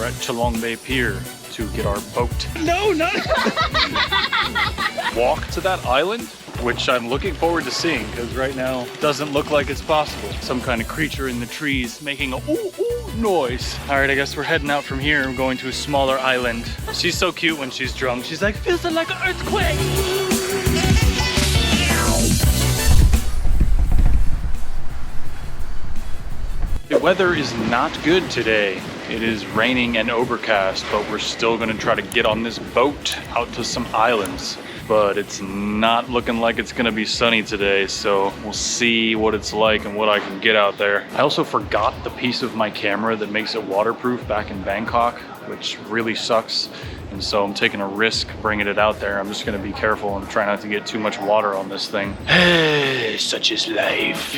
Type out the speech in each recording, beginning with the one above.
at Chalong Bay Pier to get our boat. No, not Walk to that island, which I'm looking forward to seeing because right now it doesn't look like it's possible. Some kind of creature in the trees making a ooh ooh noise. All right, I guess we're heading out from here. We're going to a smaller island. She's so cute when she's drunk. She's like, feels like an earthquake. The weather is not good today. It is raining and overcast, but we're still gonna try to get on this boat out to some islands. But it's not looking like it's gonna be sunny today, so we'll see what it's like and what I can get out there. I also forgot the piece of my camera that makes it waterproof back in Bangkok, which really sucks. And so I'm taking a risk bringing it out there. I'm just gonna be careful and try not to get too much water on this thing. Hey, such is life.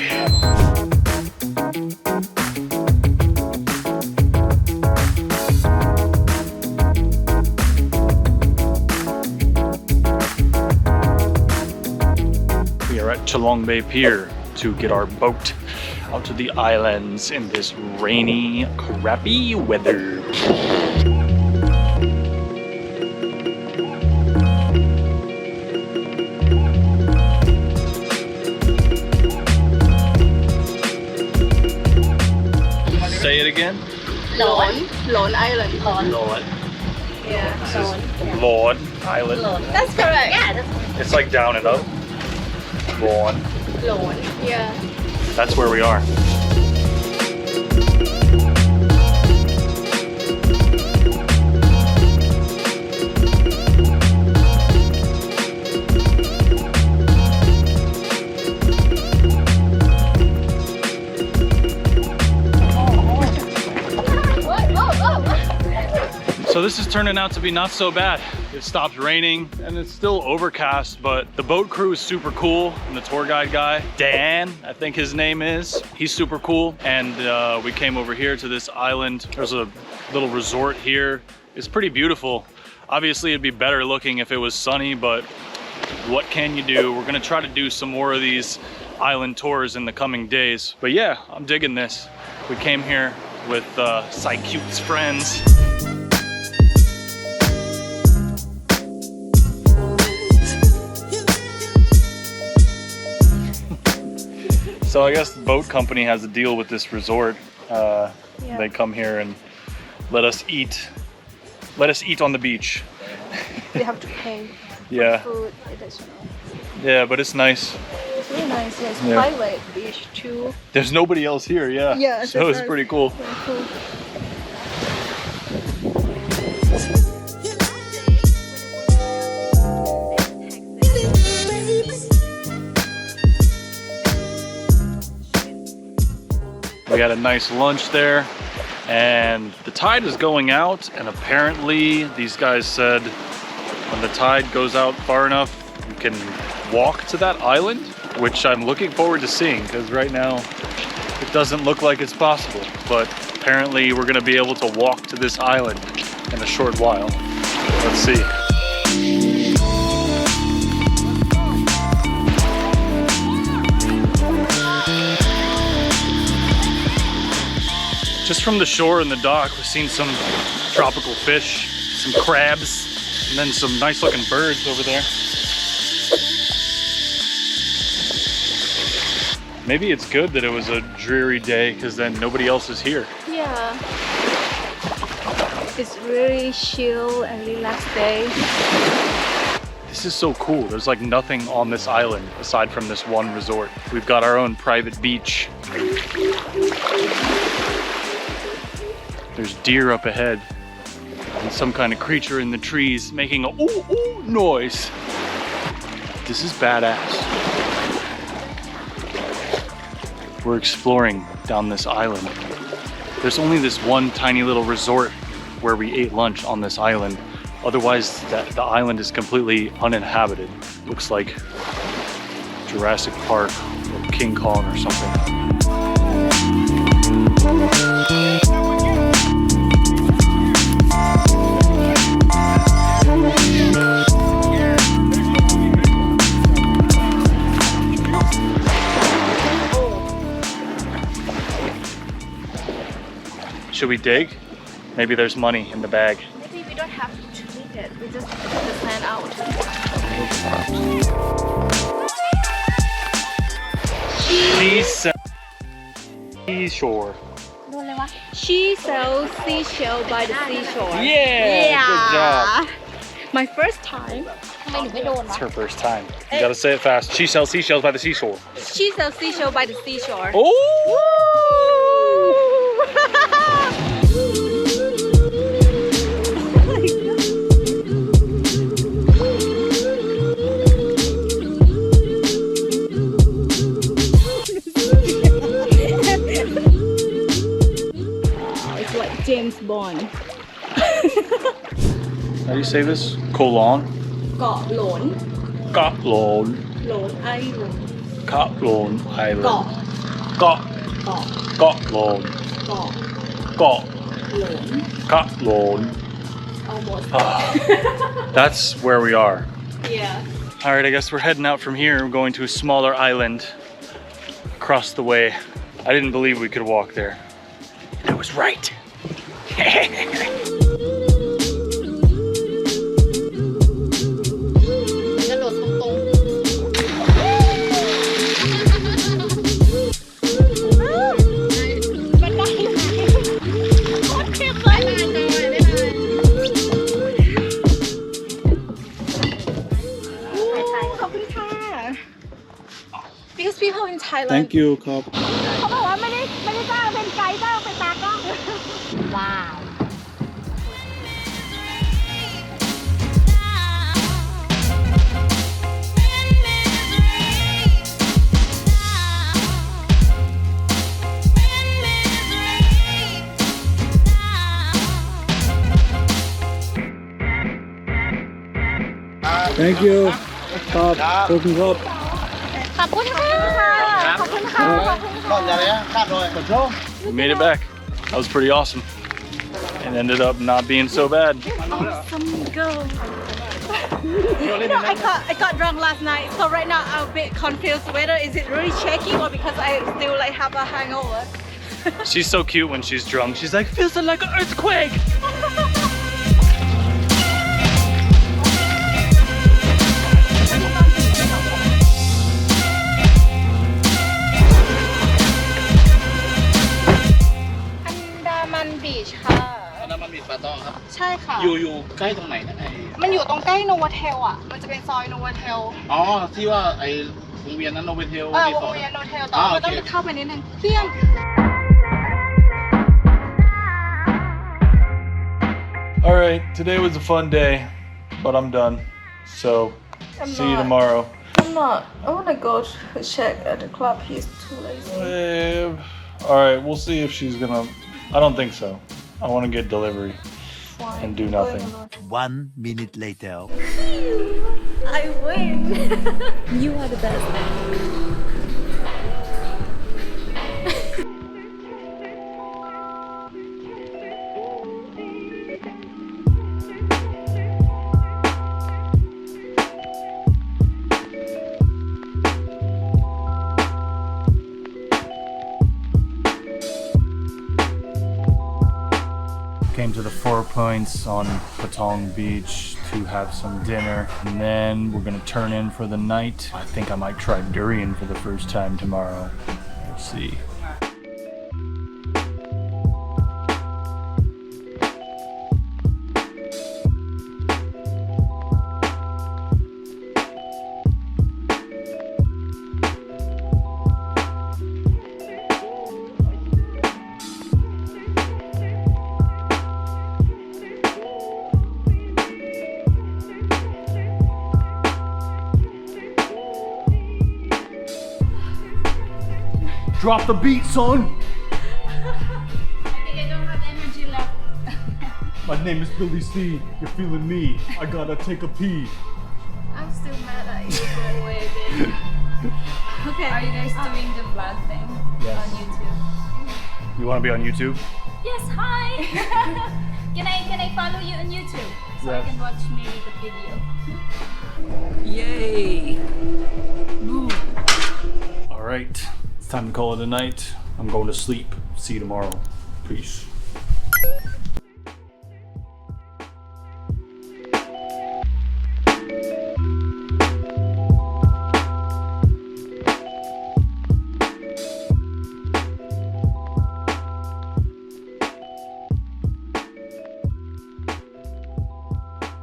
Chalong Bay Pier to get our boat out to the islands in this rainy, crappy weather. Say it again. Lone Island. Lord. Yeah. This is Lord Island. That's correct. Yeah, that's It's like down and up. Lord. Lone. Yeah. That's where we are. So this is turning out to be not so bad. It stopped raining and it's still overcast, but the boat crew is super cool. And the tour guide guy, Dan, I think his name is, he's super cool. And we came over here to this island. There's a little resort here. It's pretty beautiful. Obviously it'd be better looking if it was sunny, but what can you do? We're gonna try to do some more of these island tours in the coming days. But yeah, I'm digging this. We came here with Cute's friends. So I guess the boat company has a deal with this resort. Yeah. They come here and let us eat on the beach. You have to pay Yeah. food additional. Yeah, but it's nice. It's really nice. Yeah, it's Yeah. private beach too. There's nobody else here, yeah. Yeah, So it's nice. pretty cool. Very cool. We had a nice lunch there and the tide is going out, and apparently these guys said when the tide goes out far enough you can walk to that island, which I'm looking forward to seeing because right now it doesn't look like it's possible, but apparently we're gonna be able to walk to this island in a short while. Let's see. Just from the shore and the dock, we've seen some tropical fish, some crabs, and then some nice looking birds over there. Maybe it's good that it was a dreary day because then nobody else is here. Yeah. It's really chill and relaxed day. This is so cool. There's like nothing on this island aside from this one resort. We've got our own private beach. There's deer up ahead and some kind of creature in the trees making a ooh ooh noise. This is badass. We're exploring down this island. There's only this one tiny little resort where we ate lunch on this island. Otherwise, the island is completely uninhabited. Looks like Jurassic Park or King Kong or something. Should we dig? Maybe there's money in the bag. Maybe we don't have to treat it. We just put the sand out. Seashore. She sells seashell by the seashore. Yeah, good job. My first time. It's her first time. You gotta say it fast. She sells seashells by the seashore. She sells seashell by the seashore. Oh! It's like James Bond. How do you say this? Colon? เกาะหลน Katlon. หลนไอหลน Katlon Island. เกาะ Got. เกาะ Katlon. เกาะ Got. หลน Katlon. almost That's where we are. yeah. All right, I guess we're heading out from here. We're going to a smaller island across the way. I didn't believe we could walk there. And I was right. Because people in Thailand Thank you, Cop. เขาบอกว่าไม่ได้จ้างเป็นไกด์จ้างเป็นตากล้องว้าว Thank you, Cop. Open up. ขอบคุณค่ะขอบคุณค่ะขอบคุณค่ะ We made it back. That was pretty awesome. It ended up not being so bad. Awesome girl. I got drunk last night, so right now I'm a bit confused whether is it really shaking or because I still like have a hangover. She's so cute when she's drunk. She's like, feels like an earthquake. Andaman Beach ค่ะ Andaman Beach ป่าตองครับ ใช่ค่ะ อยู่ใกล้ตรงไหนนะไอ้ มันอยู่ตรงใกล้โนวาเทลอ่ะ มันจะเป็นซอยโนวาเทล อ๋อที่ว่าไอ้วงเวียนนั้นโนเวเทล วงเวียนโนเทลต่อมันต้องเข้าไปนิดนึงเที่ยง All right, today was a fun day, but I'm done. So, see you tomorrow. I'm not. I want to go to check at the club. He's too lazy. All right, we'll see if she's gonna. I don't think so. I want to get delivery Fine. and do nothing. 1 minute later. I win. You are the best. Came to the 4 Points on Patong Beach to have some dinner, and then we're gonna turn in for the night. I think I might try durian for the first time tomorrow. We'll see. Drop the beat, son! I think I don't have energy left. My name is Billy C. You're feeling me. I gotta take a pee. I'm still mad at you for the way I did. Okay. Are you guys doing the vlog thing Yes. on YouTube? You wanna be on YouTube? Yes, hi! Can I follow you on YouTube? So I Yes. can watch maybe the video. Yay! All right, it's time to call it a night. I'm going to sleep. See you tomorrow. Peace.